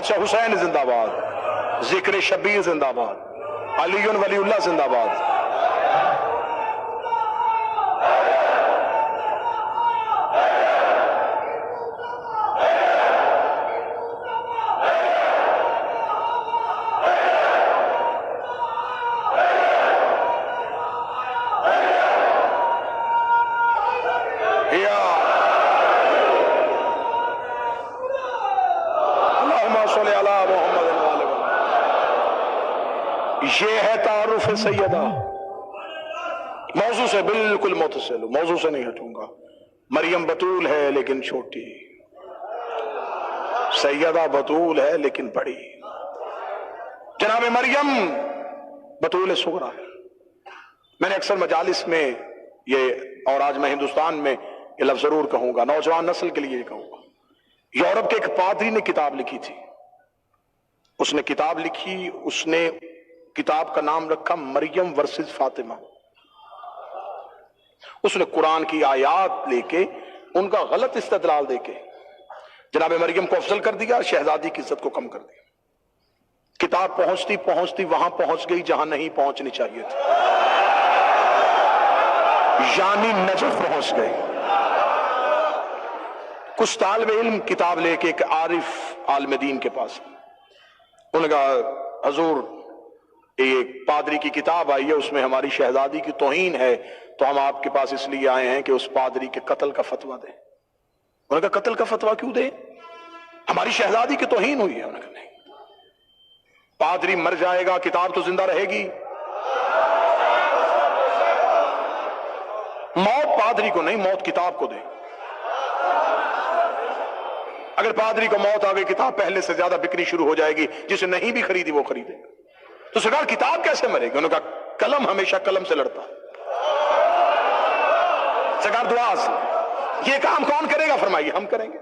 بادشاہ حسین زندہ باد، ذکر شبیر زندہ باد، علی ولی اللہ زندہ باد۔ یہ ہے تعارف سیدہ، موضوع سے بالکل متصل، موضوع سے نہیں ہٹوں گا۔ مریم بطول ہے لیکن چھوٹی، سیدہ بطول ہے لیکن بڑی۔ جناب مریم بطول صغرا ہے۔ میں نے اکثر مجالس میں یہ، اور آج میں ہندوستان میں یہ لفظ ضرور کہوں گا، نوجوان نسل کے لیے یہ کہوں گا۔ یورپ کے ایک پادری نے کتاب لکھی تھی، اس نے کتاب لکھی، اس نے کتاب کا نام رکھا مریم ورسز فاطمہ۔ اس نے قرآن کی آیات لے کے ان کا غلط استدلال دے کے جناب مریم کو افضل کر دیا، شہزادی کی عزت کو کم کر دیا۔ کتاب پہنچتی پہنچتی وہاں پہنچ گئی جہاں نہیں پہنچنی چاہیے تھی، یعنی نجف پہنچ گئی۔ کچھ طالب علم کتاب لے کے ایک عارف عالم دین کے پاس، انہوں نے کہا حضور ایک پادری کی کتاب آئی ہے، اس میں ہماری شہزادی کی توہین ہے، تو ہم آپ کے پاس اس لیے آئے ہیں کہ اس پادری کے قتل کا فتویٰ دیں۔ انہوں نے کہا قتل کا فتویٰ کیوں دیں؟ ہماری شہزادی کی توہین ہوئی ہے۔ انہوں نے کہا نہیں، پادری مر جائے گا، کتاب تو زندہ رہے گی۔ موت پادری کو نہیں، موت کتاب کو دے۔ اگر پادری کو موت آ گئی، کتاب پہلے سے زیادہ بکنی شروع ہو جائے گی، جسے نہیں بھی خریدی وہ خریدے گا۔ تو سرکار کتاب کیسے مرے گی؟ انہوں نے کہا قلم ہمیشہ قلم سے لڑتا ہے۔ سرکار دعا سے یہ کام کون کرے گا؟ فرمائیے ہم کریں گے۔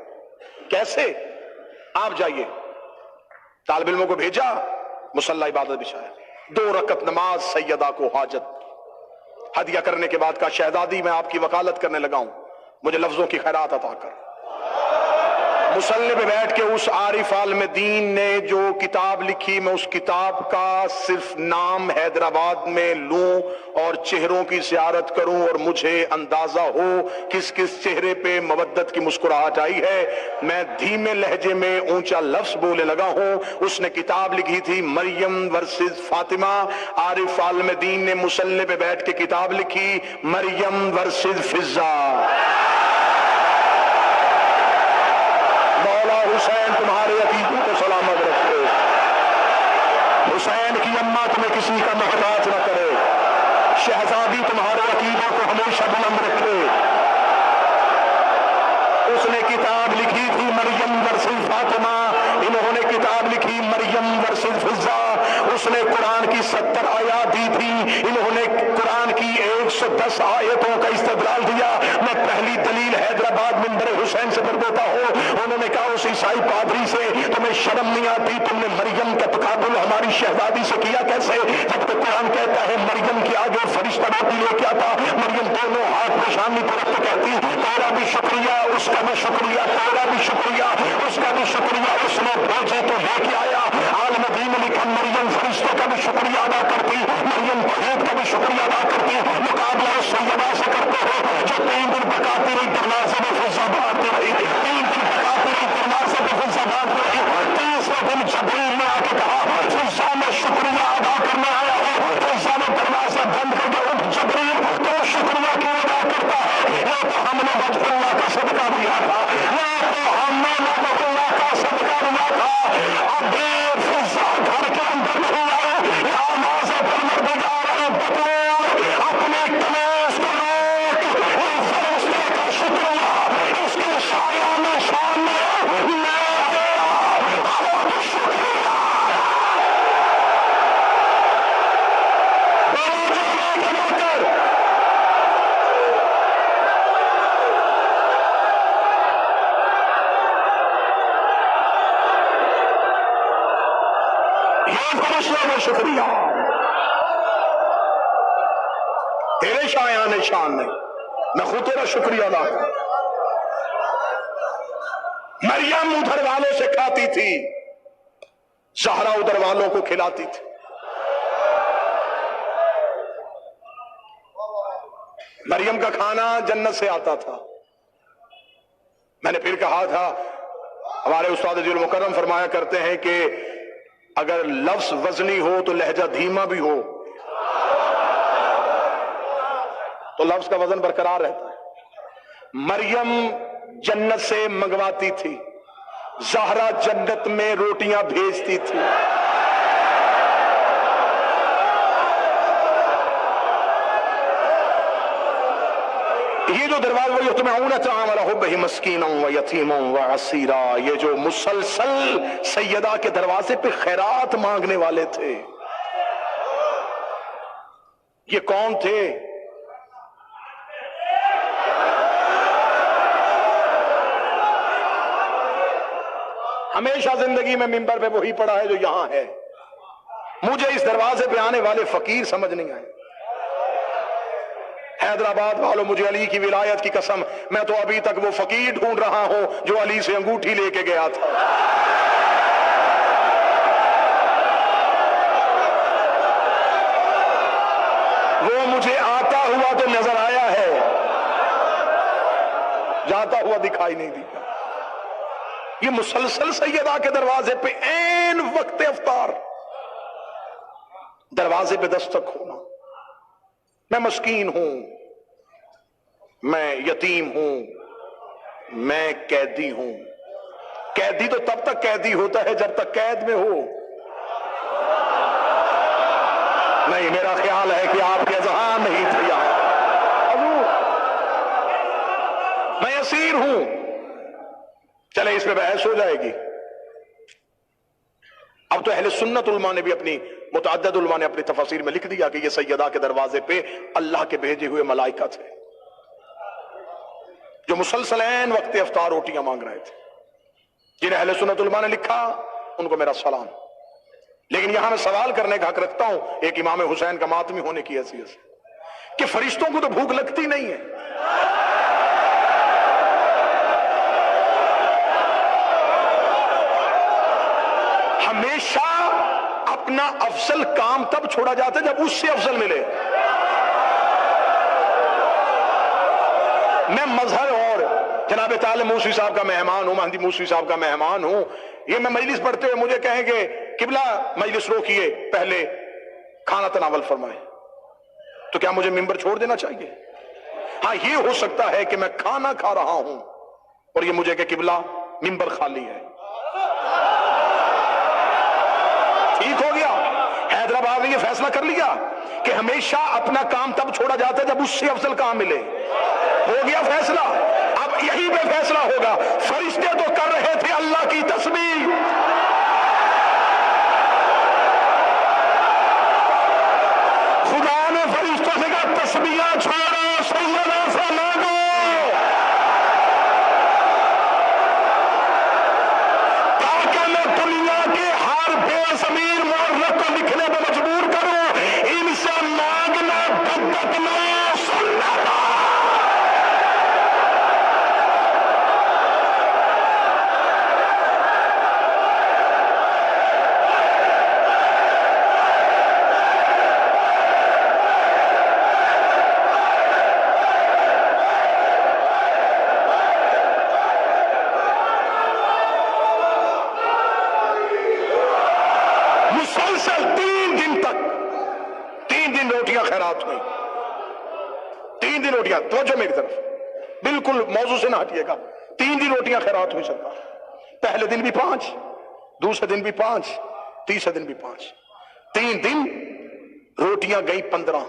کیسے؟ آپ جائیے، طالب علموں کو بھیجا، مصلی عبادت بچھایا، 2 رکعت نماز سیدہ کو حاجت ہدیہ کرنے کے بعد کہا شہزادی میں آپ کی وکالت کرنے لگا ہوں، مجھے لفظوں کی خیرات عطا کر۔ مصلی پہ بیٹھ کے اس عارف عالم دین نے جو کتاب لکھی، میں اس کتاب کا صرف نام حیدرآباد میں لوں اور چہروں کی زیارت کروں اور مجھے اندازہ ہو کس کس چہرے پہ مودت کی مسکراہٹ آئی ہے، میں دھیمے لہجے میں اونچا لفظ بولے لگا ہوں۔ اس نے کتاب لکھی تھی مریم ورسز فاطمہ، عارف عالم دین نے مصلی پہ بیٹھ کے کتاب لکھی مریم ورسز فضہ۔ مولا حسین تمہارے عقیدوں کو سلامت رکھے، حسین کی اماں تمہیں کسی کا محتاج نہ کرے، شہزادی تمہارے عقیدوں کو ہمیشہ بلند رکھے۔ اس نے کتاب لکھی تھی مریم ورسز فاطمہ، انہوں نے کتاب لکھی مریم ورسز فضہ۔ اس نے قرآن کی 70 آیات دی تھی، انہوں نے قرآن کی 110 آیتوں کا استدلال دیا۔ میں پہلی دلیل حیدرآباد منبر حسین سے کر دیتا ہوں۔ انہوں نے کہا اس عیسائی پادری سے تمہیں شرم نہیں آتی، تم نے مریم کا تقابل ہماری شہزادی سے کیا کیسے؟ جبکہ قرآن کہتا ہے مریم کے آگے فرشتہ روٹی لے کے آتا، مریم دونوں ہاتھ پیشانی پر رکھ کے کہتی تیرا بھی شکریہ، اس کا بھی شکریہ، تیرا بھی شکریہ، اس کا بھی شکریہ، اس نے بھیجے تو لے کے آیا۔ عالم دین نے لکھا مریم فرشتوں کا بھی شکریہ ادا کرتی، مریم توحید کا بھی شکریہ ادا کرتی۔ مقابلہ اس سیدہ سے کرتے ہو جو 3 دن پکاتی رہی دروازے میں فضا بانٹتی رہی، 3 دن پکاتی رہی دروازے میں فضا بانٹتی رہی۔ 30ویں دن جبریل نے آ کے کہا فضا میں شکریہ ادا کرنے آیا ہوں۔ فضا نے دروازہ بند کر کے اٹھ جبریل تو شکریہ کیوں ادا کرتا ہے؟ یہ تو ہم نے وجہ اللہ کا صدقہ دیا تھا، یہ تو ہم نے وجہ اللہ کا صدقہ دیا تھا۔ اب فضا گھر کے اندر نہیں آئے، یا ناز پروردگار بطول اپنے کلیش کو روک، اس فرشتے کا شکریہ اس کے شایہ میں شان میں خود شکریہ شکریہ تیرے شایان شان نہیں، میں خود تیرا شکریہ ادا کروں۔ مریم ادھر والوں سے کھاتی تھی، زہرا ادھر والوں کو کھلاتی تھی. مریم کا کھانا جنت سے آتا تھا. میں نے پھر کہا تھا ہمارے استاد ذی المکرم فرمایا کرتے ہیں کہ اگر لفظ وزنی ہو تو لہجہ دھیما بھی ہو تو لفظ کا وزن برقرار رہتا ہے. مریم جنت سے منگواتی تھی, زہرا جنت میں روٹیاں بھیجتی تھی. یہ جو دروازہ وَيُطْعِمُونَ الطَّعَامَ عَلَىٰ حُبِّهِ مِسْكِینًا وَیَتِیمًا وَاسِیرًا, یہ جو مسلسل سیدہ کے دروازے پہ خیرات مانگنے والے تھے, یہ کون تھے؟ ہمیشہ زندگی میں منبر پہ وہی پڑا ہے جو یہاں ہے. مجھے اس دروازے پہ آنے والے فقیر سمجھ نہیں آئے. حیدرآباد والوں, مجھے علی کی ولایت کی قسم, میں تو ابھی تک وہ فقیر ڈھونڈ رہا ہوں جو علی سے انگوٹھی لے کے گیا تھا. وہ مجھے آتا ہوا تو نظر آیا ہے, جاتا ہوا دکھائی نہیں دیا. یہ مسلسل سیدہ کے دروازے پہ عین وقت افطار دروازے پہ دستک ہونا. میں مسکین ہوں, میں یتیم ہوں, میں قیدی ہوں. قیدی تو تب تک قیدی ہوتا ہے جب تک قید میں ہو. نہیں, میرا خیال ہے کہ آپ کے اذہان نہیں تھے یہاں. میں اسیر ہوں. چلے اس پہ بحث ہو جائے گی. اب تو اہل سنت علماء نے بھی اپنی متعدد علماء نے اپنی تفاسیر میں لکھ دیا کہ یہ سیدہ کے دروازے پہ اللہ کے بھیجے ہوئے ملائکہ تھے جو مسلسل عین وقت افطار روٹیاں مانگ رہے تھے. جنہیں اہل سنت علماء نے لکھا ان کو میرا سلام. لیکن یہاں میں سوال کرنے کا حق رکھتا ہوں ایک امام حسین کا ماتمی ہونے کی حیثیت سے کہ فرشتوں کو تو بھوک لگتی نہیں ہے. ہمیشہ اپنا افضل کام تب چھوڑا جاتا ہے جب اس سے افضل ملے. میں مظہر اور جناب طالب موسوی صاحب کا مہمان ہوں, مہندی موسوی صاحب کا مہمان ہوں. یہ میں مجلس پڑھتے ہوئے مجھے کہیں کہ قبلہ مجلس روکیے, پہلے کھانا تناول فرمائیں, تو کیا مجھے ممبر چھوڑ دینا چاہیے؟ ہاں, یہ ہو سکتا ہے کہ میں کھانا کھا رہا ہوں اور یہ مجھے کہ قبلہ ممبر خالی ہے. ٹھیک ہو گیا. حیدرآباد نے یہ فیصلہ کر لیا کہ ہمیشہ اپنا کام تب چھوڑا جاتا ہے جب اس سے افضل کام ملے. ہو گیا فیصلہ. اب یہی پہ فیصلہ ہوگا. فرشتے تو کر رہے تھے اللہ کی تسبیح, خدا نے فرشتوں سے کہا تسبیحاں چھوڑو, سیدہ سے مانگو. تاکہ میں دنیا کے ہر بے ضمیر مورخ کو لکھنے پہ مجبور کروں, ان سے مانگنا بدت میں سنت. مسلسل 3 دن تک 3 دن روٹیاں خیرات ہوئی. 3 دن روٹیاں, توجہ میری طرف, بالکل موضوع سے نہ ہٹیے گا. 3 دن روٹیاں خیرات ہوئی سرکار. پہلے دن بھی 5, دوسرے دن بھی 5, تیسرے دن بھی 5. 3 دن روٹیاں گئی 15.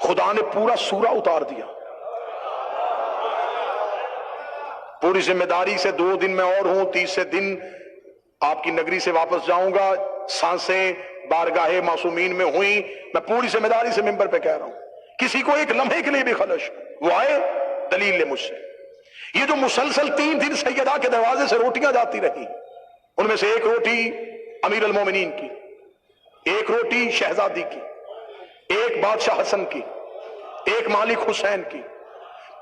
خدا نے پورا سورہ اتار دیا. پوری ذمہ داری سے 2 دن میں اور ہوں, تیسرے دن آپ کی نگری سے واپس جاؤں گا. سانسیں بارگاہ معصومین میں ہوئیں. میں پوری ذمہ داری سے ممبر پہ کہہ رہا ہوں, کسی کو ایک لمحے کے لیے بھی خلش وہ آئے دلیل لے مجھ سے. یہ جو مسلسل 3 دن سیدہ کے دروازے سے روٹیاں جاتی رہی, ان میں سے ایک روٹی امیر المومنین کی, ایک روٹی شہزادی کی, ایک بادشاہ حسن کی, ایک مالک حسین کی,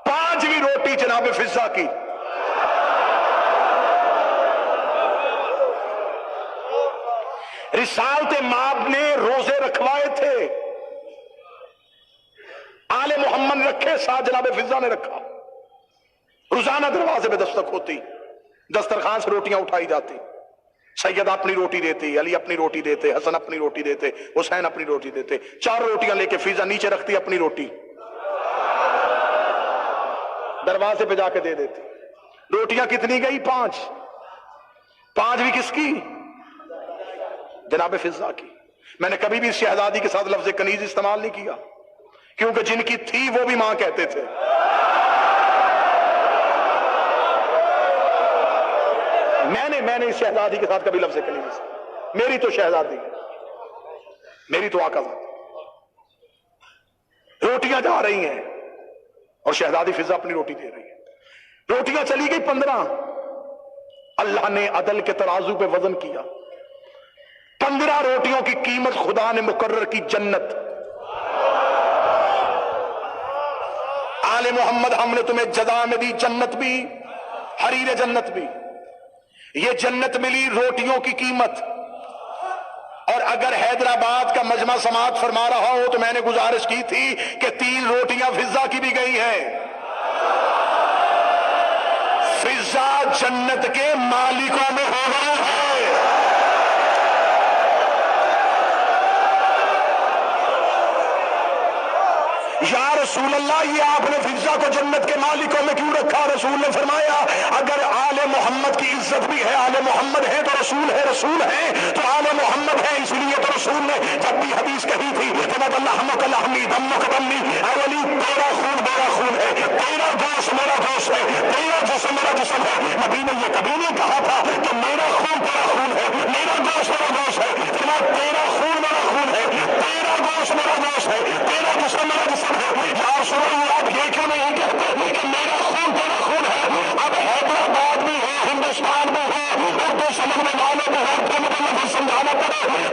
5ویں روٹی جناب فضہ کی. رسالت مآب نے روزے رکھوائے تھے، آل محمد نے رکھے، ساتھ جناب فضا نے رکھا۔ روزانہ دروازے پہ دستک ہوتی، دسترخوان سے روٹیاں اٹھائی جاتی، سید اپنی روٹی دیتی، علی اپنی روٹی دیتے، حسن اپنی روٹی دیتے، حسین اپنی روٹی دیتے، 4 روٹیاں لے کے فضا نیچے رکھتی اپنی روٹی، دروازے پہ جا کے دے دیتی۔ روٹیاں کتنی گئی؟ 5 بھی کس کی؟ جناب فضا کی۔ میں نے کبھی بھی اس شہزادی کے ساتھ لفظ کنیز استعمال نہیں کیا، کیونکہ جن کی تھی وہ بھی ماں کہتے تھے۔ میں نے اس شہزادی کے ساتھ کبھی لفظ کنیز، میری تو شہزادی، میری تو آقا ذات۔ روٹیاں جا رہی ہیں اور شہزادی فضا اپنی روٹی دے رہی ہے، روٹیاں چلی گئی 15، اللہ نے عدل کے ترازو پہ وزن کیا، 15 روٹیوں کی قیمت خدا نے مقرر کی جنت۔ آل محمد ہم نے تمہیں جزا میں دی جنت بھی، حریر جنت بھی، یہ جنت ملی روٹیوں کی قیمت۔ اور اگر حیدرآباد کا مجمع سماعت فرما رہا ہو تو میں نے گزارش کی تھی کہ 3 روٹیاں فضا کی بھی گئی ہیں۔ فضا جنت کے مالکوں میں ہو رہا ہے۔ یا رسول اللہ، یہ آپ نے فضا کو جنت کے مالکوں میں کیوں رکھا؟ رسول نے فرمایا اگر آل محمد کی عزت بھی ہے، آل محمد ہے تو رسول ہے، رسول ہے تو آل محمد ہے، اس لیے تو رسول نے جب بھی حدیث کہی تھی لحمک لحمی دمک دمی، اے علی تیرا خون میرا خون ہے، تیرا گوشت میرا گوشت ہے، تیرا جسم میرا جسم ہے۔ نبی نے یہ کبھی نہیں کہا تھا کہ میرا خون تیرا خون ہے، میرا گوشت میرا گوشت ہے، تیرا خون میرا خون ہے، تیرا گوشت میرا گوشت ہے، تیرا جسم میرا جسم ہے۔ یا رسول اللہ، آپ یہ کیوں نہیں کہتے کہ میرا خون تیرا خون ہے؟ اب حیدرآباد بھی ہے، ہندوستان میں ہے، اردو سمجھنے والے بھی ہے، تو مطلب سمجھانا پڑے